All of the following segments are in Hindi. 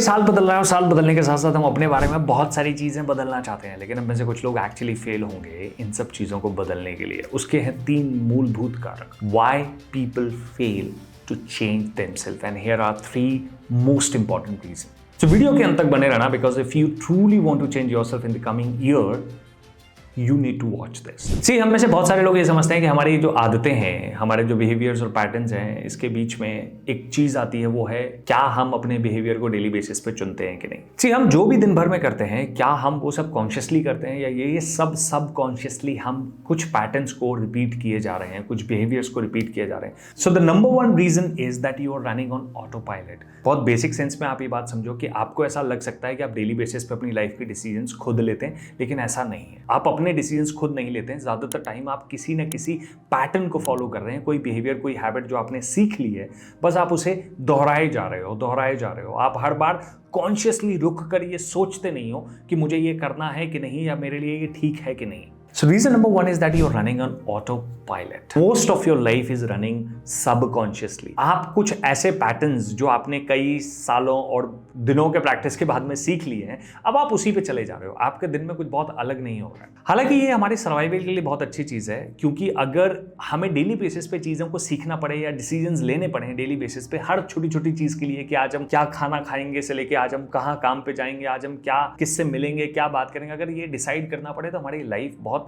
साल बदल रहा है और साल बदलने के साथ साथ हम अपने बारे में बहुत सारी चीज़ें बदलना चाहते हैं, लेकिन हम में से कुछ लोग एक्चुअली फेल होंगे इन सब चीज़ों को बदलने के लिए। उसके हैं 3 मूलभूत कारक। Why people fail to change themselves, and here are 3 most important reason. तो वीडियो के अंत तक बने रहना, because if you truly want to change yourself in the coming year, You need to watch this. See, हम में से बहुत सारे लोग ये समझते हैं कि हमारी जो आदतें हैं, हमारे जो बिहेवियर्स और पैटर्न्स हैं, इसके बीच में एक चीज आती है, वो है क्या हम अपने बिहेवियर को डेली बेसिस पे चुनते हैं कि नहीं। See, हम जो भी दिन भर में करते हैं, क्या हम वो सब कॉन्शियसली करते हैं, या ये सब कॉन्शियसली हम कुछ पैटर्न्स को रिपीट किए जा रहे हैं, कुछ बिहेवियर्स को रिपीट किए जा रहे हैं। So the number 1 reason is that you are running on autopilot. बहुत बेसिक सेंस में आप ये बात समझो कि आपको ऐसा लग सकता है कि आप डेली बेसिस पे अपनी लाइफ के डिसीजंस खुद लेते हैं, लेकिन ऐसा नहीं है। आप अपने डिसीजंस खुद नहीं लेते हैं। ज्यादातर टाइम आप किसी न किसी पैटर्न को फॉलो कर रहे हैं, कोई बिहेवियर, कोई हैबिट जो आपने सीख ली है, बस आप उसे दोहराए जा रहे हो। आप हर बार कॉन्शियसली रुक कर ये सोचते नहीं हो कि मुझे ये करना है कि नहीं, या मेरे लिए ये ठीक है कि नहीं। So reason number 1 is that you're running on autopilot. Most of your life is running subconsciously. आप कुछ ऐसे पैटर्न्स जो आपने कई सालों और दिनों के प्रैक्टिस के बाद में सीख लिए हैं, अब आप उसी पे चले जा रहे हो। आपके दिन में कुछ बहुत अलग नहीं हो रहा है। हालांकि ये हमारे सर्वाइवल के लिए बहुत अच्छी चीज़ है, क्योंकि अगर हमें डेली बेसिस पे चीज़ों को सीखना पड़े या डिसीजंस लेने पड़े डेली बेसिस पे, हर छोटी छोटी चीज़ के लिए कि आज हम क्या खाना खाएंगे से लेके आज हम कहाँ काम पे जाएंगे, आज हम क्या किससे मिलेंगे, क्या बात करेंगे, अगर ये डिसाइड करना पड़े तो हमारी लाइफ बहुत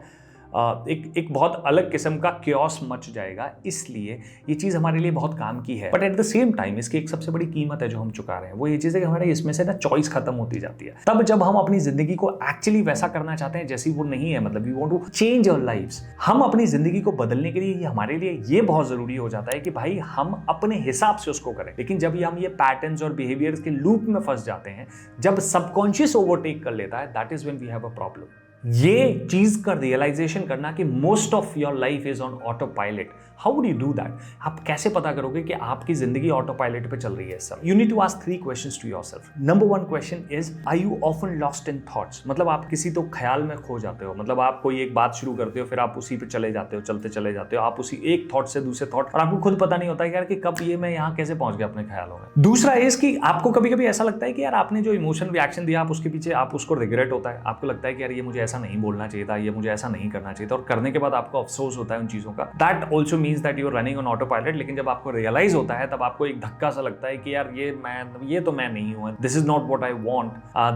एक बहुत अलग किस्म का क्योस मच जाएगा। इसलिए ये चीज़ हमारे लिए बहुत काम की है, but at the same time इसकी एक सबसे बड़ी कीमत है जो हम चुका रहे हैं। वो ये चीज़ है कि हमारे इसमें से ना चॉइस खत्म होती जाती है। तब जब हम अपनी जिंदगी को एक्चुअली वैसा करना चाहते हैं जैसी वो नहीं है, मतलब we want to change our lives, हम अपनी जिंदगी को बदलने के लिए हमारे लिए ये बहुत जरूरी हो जाता है कि भाई हम अपने हिसाब से उसको करें। लेकिन जब हम ये पैटर्न्स और बिहेवियर्स के लूप में फंस जाते हैं, जब सबकॉन्शियस ओवरटेक कर लेता है, that is when we have a problem. ये चीज का रियलाइजेशन करना कि most of your life is on autopilot, how do you do that? आप कैसे पता करोगे कि आपकी जिंदगी ऑटो पायलट पे चल रही है? सब you need to ask 3 questions to yourself. Number 1 question is, are you often lost in thoughts? मतलब आप किसी तो ख्याल में खो जाते हो। मतलब आप कोई एक बात शुरू करते हो, फिर आप उसी पे चले जाते हो, चलते चले जाते हो, आप उसी एक थॉट से दूसरे थॉट, और आपको खुद पता नहीं होता यार कि कब ये मैं यहाँ कैसे पहुंच गया अपने ख्यालों में। दूसरा इज कि आपको कभी कभी ऐसा लगता है कि यार आपने जो इमोशन रिएक्शन दिया, आप उसके पीछे आप उसको रिग्रेट होता है। आपको लगता है कि यार ये मुझे ऐसा नहीं बोलना चाहिए था, ये मुझे ऐसा नहीं करना चाहिए था, और करने के बाद आपको अफसोस होता है उन चीजों का। That also means that you are running on autopilot. लेकिन जब आपको रियलाइज होता है, तब आपको एक धक्का सा लगता है कि यार ये तो मैं नहीं हूं, this is not what I want,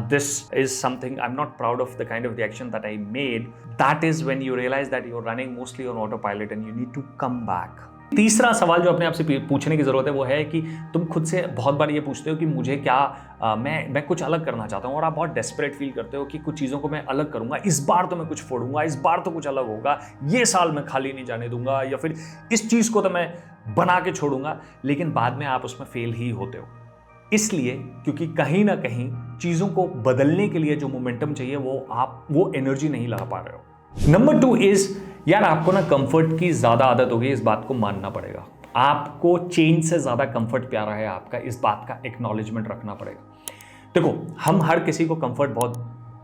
this is something I am not proud of the kind of reaction that I made. That is when you realise that you are running mostly on autopilot and you need to come back. तीसरा सवाल जो अपने आप से पूछने की जरूरत है वो है कि तुम खुद से बहुत बार ये पूछते हो कि मुझे क्या मैं कुछ अलग करना चाहता हूँ, और आप बहुत डेस्परेट फील करते हो कि कुछ चीज़ों को मैं अलग करूँगा, इस बार तो मैं कुछ फोड़ूंगा, इस बार तो कुछ अलग होगा, ये साल मैं खाली नहीं जाने दूंगा, या फिर इस चीज़ को तो मैं बना के छोड़ूंगा। लेकिन बाद में आप उसमें फेल ही होते हो, इसलिए क्योंकि कहीं ना कहीं चीज़ों को बदलने के लिए जो मोमेंटम चाहिए वो एनर्जी नहीं लगा पा रहे हो। नंबर 2 इज, यार आपको ना कंफर्ट की ज्यादा आदत हो गई, इस बात को मानना पड़ेगा। आपको चेंज से ज्यादा कंफर्ट प्यारा है आपका, इस बात का एक्नॉलेजमेंट रखना पड़ेगा। देखो, हम हर किसी को कंफर्ट बहुत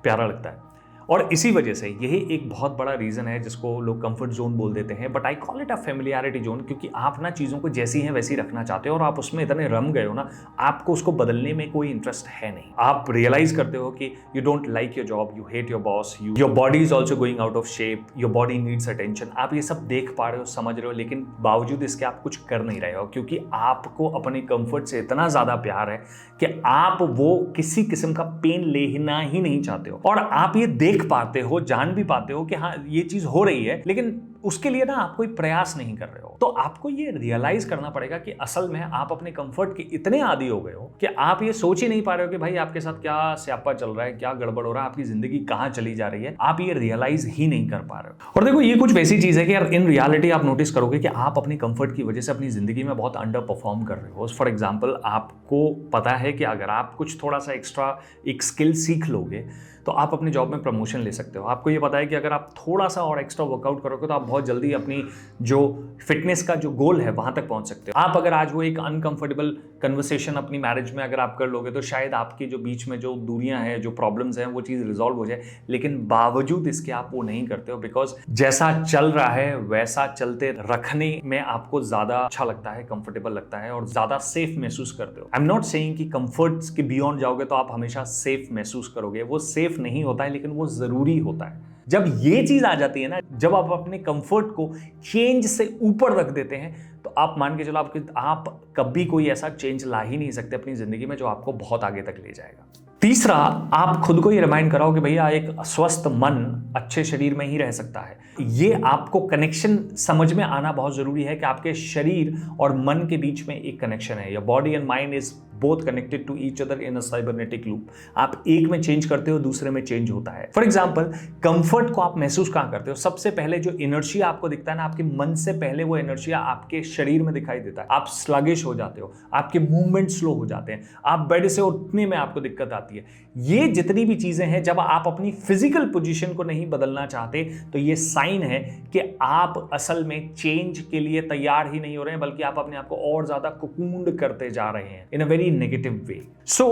प्यारा लगता है, और इसी वजह से यही एक बहुत बड़ा रीज़न है जिसको लोग कंफर्ट जोन बोल देते हैं, but I call it a familiarity zone, क्योंकि आप ना चीज़ों को जैसी हैं वैसी रखना चाहते हो, और आप उसमें इतने रम गए हो ना, आपको उसको बदलने में कोई इंटरेस्ट है नहीं। आप रियलाइज करते हो कि you don't like your job, you hate your boss, your body is also going out of shape, your body needs attention. आप ये सब देख पा रहे हो, समझ रहे हो, लेकिन बावजूद इसके आप कुछ कर नहीं रहे हो, क्योंकि आपको अपने कंफर्ट से इतना ज़्यादा प्यार है कि आप वो किसी किस्म का पेन लेना ही नहीं चाहते हो। और आप ये देख पाते हो, जान भी पाते हो कि हाँ ये चीज हो रही है, लेकिन उसके लिए ना आप कोई प्रयास नहीं कर रहे हो। तो आपको ये रियलाइज करना पड़ेगा कि असल में आप अपने कंफर्ट के इतने आदी हो गए हो कि आप ये सोच ही नहीं पा रहे हो कि भाई आपके साथ क्या स्यापा चल रहा है, क्या गड़बड़ हो रहा है, आपकी जिंदगी कहाँ चली जा रही है, आप ये रियलाइज ही नहीं कर पा रहे हो। और देखो, ये कुछ वैसी चीज है कि यार इन रियलिटी आप नोटिस करोगे कि आप अपने कंफर्ट की वजह से अपनी जिंदगी में बहुत अंडर परफॉर्म कर रहे हो। फॉर एग्जाम्पल, आपको पता है कि अगर आप कुछ थोड़ा सा एक्स्ट्रा एक स्किल सीख लोगे तो आप अपने जॉब में प्रमोशन ले सकते हो। आपको ये पता है कि अगर आप थोड़ा सा और एक्स्ट्रा वर्कआउट करोगे तो आप बहुत जल्दी अपनी जो फिटनेस का जो गोल है वहां तक पहुंच सकते हो। आप अगर आज वो एक अनकंफर्टेबल कन्वर्सेशन अपनी मैरिज में अगर आप कर लोगे तो शायद आपकी जो बीच में जो दूरियां हैं, जो प्रॉब्लम्स हैं, वो चीज़ रिजॉल्व हो जाए, लेकिन बावजूद इसके आप वो नहीं करते हो बिकॉज जैसा चल रहा है वैसा चलते रखने में आपको ज़्यादा अच्छा लगता है, कंफर्टेबल लगता है और ज़्यादा सेफ महसूस करते हो। आई एम नॉट सेइंग कि कंफर्ट्स के बियॉन्ड जाओगे तो आप हमेशा सेफ महसूस करोगे, वो सेफ नहीं होता है लेकिन वो ज़रूरी होता है। जब ये चीज आ जाती है ना, जब आप अपने कंफर्ट को चेंज से ऊपर रख देते हैं तो आप मान के चलो आप कभी कोई ऐसा चेंज ला ही नहीं सकते अपनी जिंदगी में जो आपको बहुत आगे तक ले जाएगा। तीसरा, आप खुद को ये रिमाइंड कराओ कि भैया एक स्वस्थ मन अच्छे शरीर में ही रह सकता है। ये आपको कनेक्शन समझ में आना बहुत जरूरी है कि आपके शरीर और मन के बीच में एक कनेक्शन है। Your body and mind is both connected to each other in a cybernetic loop. आप एक में चेंज करते हो, दूसरे में चेंज होता है। फॉर एग्जाम्पल, कंफर्ट को आप महसूस कहां करते हो? सबसे पहले जो इनर्शिया आपको दिखता है ना, आपके मन से पहले वो इनर्शिया आपके शरीर में दिखाई देता है। आप स्लगिश हो जाते हो, आपके मूवमेंट स्लो हो जाते हैं, आप बेड से उठने में आपको दिक्कत आती है। ये जितनी भी चीजें हैं, जब आप अपनी फिजिकल पोजीशन को नहीं बदलना चाहते तो ये साइन है कि आप असल में चेंज के लिए तैयार ही नहीं हो रहे हैं, बल्कि आप अपने आप को और ज्यादा कुकूंड करते जा रहे हैं इन अ वेरी नेगेटिव वे। सो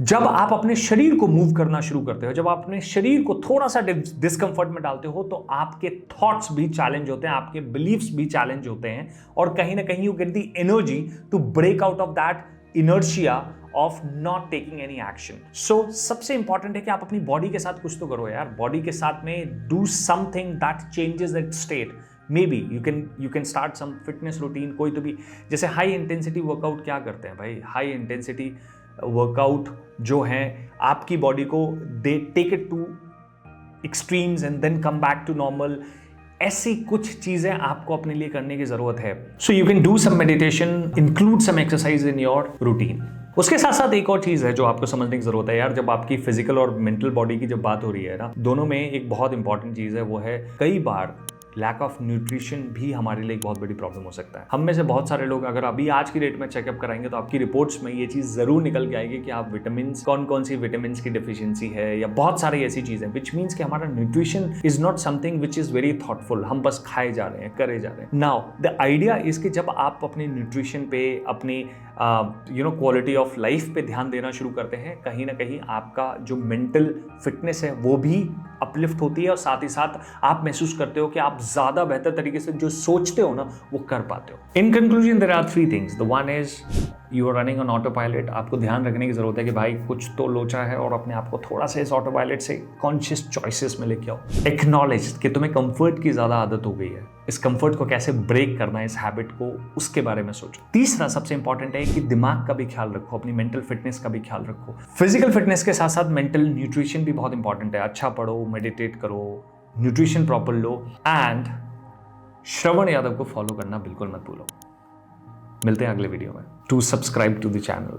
जब आप अपने शरीर को मूव करना शुरू करते हो, जब आप अपने शरीर को थोड़ा सा डिस्कंफर्ट में डालते हो, तो आपके थॉट्स भी चैलेंज होते हैं, आपके बिलीफ्स भी चैलेंज होते हैं और कहीं ना कहीं you get the energy to break out of that inertia of not taking any action. So सबसे इंपॉर्टेंट है कि आप अपनी बॉडी के साथ कुछ तो करो यार। बॉडी के साथ में do something that changes that state. Maybe you can start some fitness routine. कोई तो भी जैसे हाई इंटेंसिटी वर्कआउट क्या करते हैं भाई, हाई इंटेंसिटी वर्कआउट जो है आपकी बॉडी को they take it to extremes and then come back to normal. ऐसी कुछ चीजें आपको अपने लिए करने की जरूरत है। So you can do some meditation, include some exercise in your routine. उसके साथ साथ एक और चीज है जो आपको समझने की जरूरत है यार। जब आपकी फिजिकल और मेंटल बॉडी की जब बात हो रही है ना, दोनों में एक बहुत इंपॉर्टेंट चीज है, वो है कई बार लैक ऑफ न्यूट्रिशन भी हमारे लिए एक बहुत बड़ी प्रॉब्लम हो सकता है। हम में से बहुत सारे लोग अगर अभी आज की डेट में चेकअप कराएंगे तो आपकी रिपोर्ट्स में ये चीज जरूर निकल के आएगी कि आप विटामिन, कौन कौन सी विटामिन की डिफिशियंसी है या बहुत सारी ऐसी चीजें, विच मीन्स कि हमारा nutrition is not something which is very thoughtful. हम बस खाए जा रहे हैं, करे जा रहे हैं। नाउ द आइडिया इज कि जब आप अपने न्यूट्रिशन पे, अपनी क्वालिटी ऑफ लाइफ पे ध्यान देना शुरू करते हैं, कहीं ना कहीं आपका जो मेंटल फिटनेस है वो भी अपलिफ्ट होती है और साथ ही साथ आप महसूस करते हो कि आप ज्यादा बेहतर तरीके से जो सोचते हो ना वो कर पाते हो। In conclusion there are 3 things. The one is you are running on autopilot. आपको ध्यान रखने की जरूरत है कि भाई कुछ तो लोचा है और अपने आप को थोड़ा सा इस ऑटो पायलट से कॉन्शियस चॉइसेस में लेके आओ। एक्नॉलेज कि तुम्हें कंफर्ट की ज्यादा आदत हो गई है, इस कंफर्ट को कैसे ब्रेक करना है, इस हैबिट को, उसके बारे में सोचो। तीसरा सबसे इंपॉर्टेंट है कि दिमाग का भी ख्याल रखो, अपनी मेंटल फिटनेस का भी ख्याल रखो। फिजिकल फिटनेस के साथ साथ मेंटल न्यूट्रिशन भी बहुत इंपॉर्टेंट है। अच्छा पढ़ो, मेडिटेट करो, न्यूट्रिशन प्रॉपर लो एंड श्रवण यादव को फॉलो करना बिल्कुल मत भूलो। मिलते हैं अगले वीडियो में। To subscribe to the channel.